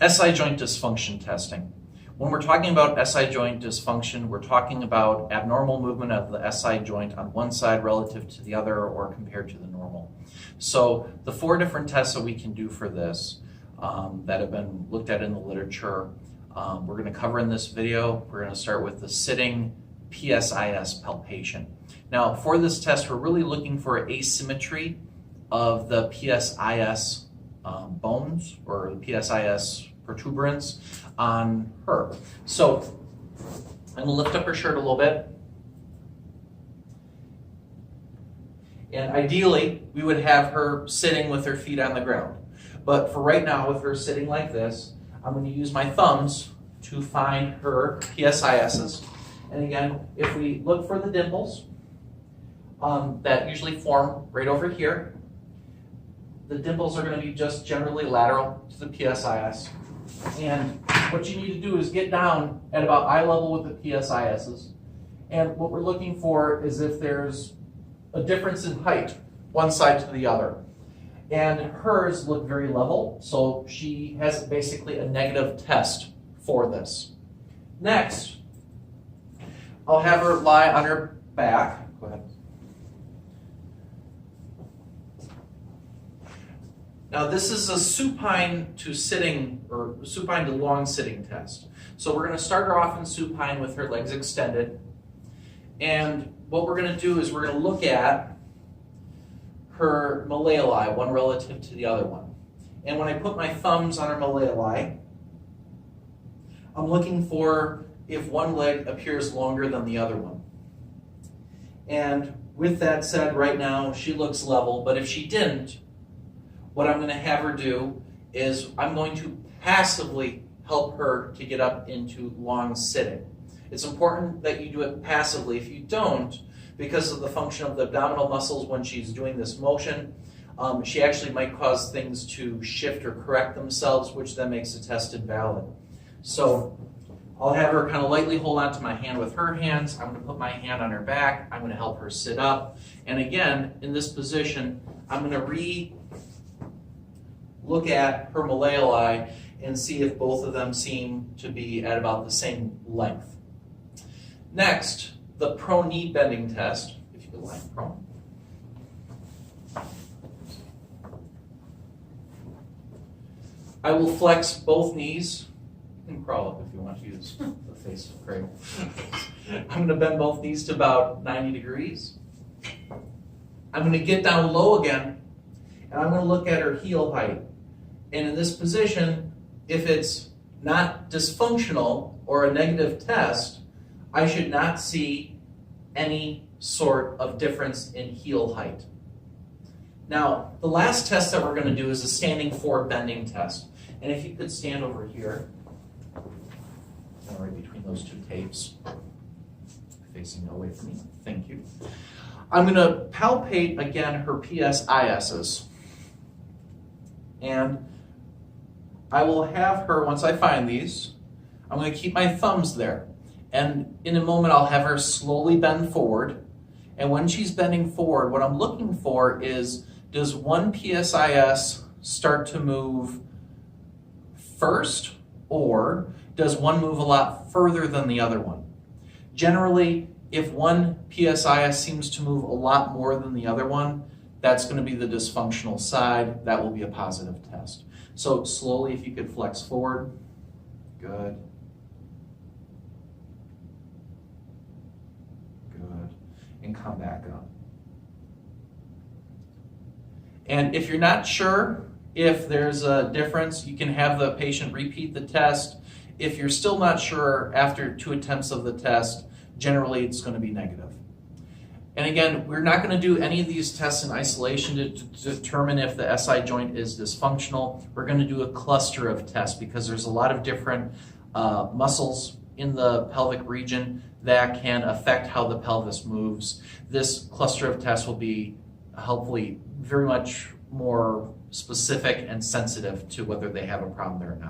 SI joint dysfunction testing. When we're talking about SI joint dysfunction, we're talking about abnormal movement of the SI joint on one side relative to the other or compared to the normal. So the 4 different tests that we can do for this that have been looked at in the literature, we're going to cover in this video. We're going to start with the sitting PSIS palpation. Now for this test, we're really looking for asymmetry of the PSIS bones or the PSIS protuberance on her. So I'm going to lift up her shirt a little bit. And ideally, we would have her sitting with her feet on the ground. But for right now, with her sitting like this, I'm going to use my thumbs to find her PSISs. And again, if we look for the dimples that usually form right over here, the dimples are going to be just generally lateral to the PSIS. And what you need to do is get down at about eye level with the PSISs. And what we're looking for is if there's a difference in height, one side to the other. And hers look very level, so she has basically a negative test for this. Next, I'll have her lie on her back. Go ahead. Now this is a supine to sitting, or supine to long sitting test. So we're going to start her off in supine with her legs extended. And what we're going to do is we're going to look at her malleoli, one relative to the other one. And when I put my thumbs on her malleoli, I'm looking for if one leg appears longer than the other one. And with that said, right now she looks level, but if she didn't, what I'm going to have her do is I'm going to passively help her to get up into long sitting. It's important that you do it passively. If you don't, because of the function of the abdominal muscles when she's doing this motion, she actually might cause things to shift or correct themselves, which then makes the test invalid. So I'll have her kind of lightly hold on to my hand with her hands. I'm going to put my hand on her back. I'm going to help her sit up. And again, in this position, I'm going to look at her malleoli and see if both of them seem to be at about the same length. Next, the prone knee bending test. If you could lie prone. I will flex both knees. You can crawl up if you want to use the face of cradle. I'm going to bend both knees to about 90 degrees. I'm going to get down low again, and I'm going to look at her heel height. And in this position, if it's not dysfunctional or a negative test, I should not see any sort of difference in heel height. Now, the last test that we're going to do is a standing forward bending test. And if you could stand over here, right between those 2 tapes, facing away from me, thank you. I'm going to palpate again her PSISs. And I will have her, once I find these, I'm going to keep my thumbs there. And in a moment, I'll have her slowly bend forward. And when she's bending forward, what I'm looking for is, does one PSIS start to move first, or does one move a lot further than the other one? Generally, if one PSIS seems to move a lot more than the other one, that's going to be the dysfunctional side. That will be a positive test. So slowly, if you could flex forward. Good. Good. And come back up. And if you're not sure if there's a difference, you can have the patient repeat the test. If you're still not sure after 2 attempts of the test, generally it's going to be negative. And again, we're not going to do any of these tests in isolation to determine if the SI joint is dysfunctional. We're going to do a cluster of tests because there's a lot of different muscles in the pelvic region that can affect how the pelvis moves. This cluster of tests will be hopefully very much more specific and sensitive to whether they have a problem there or not.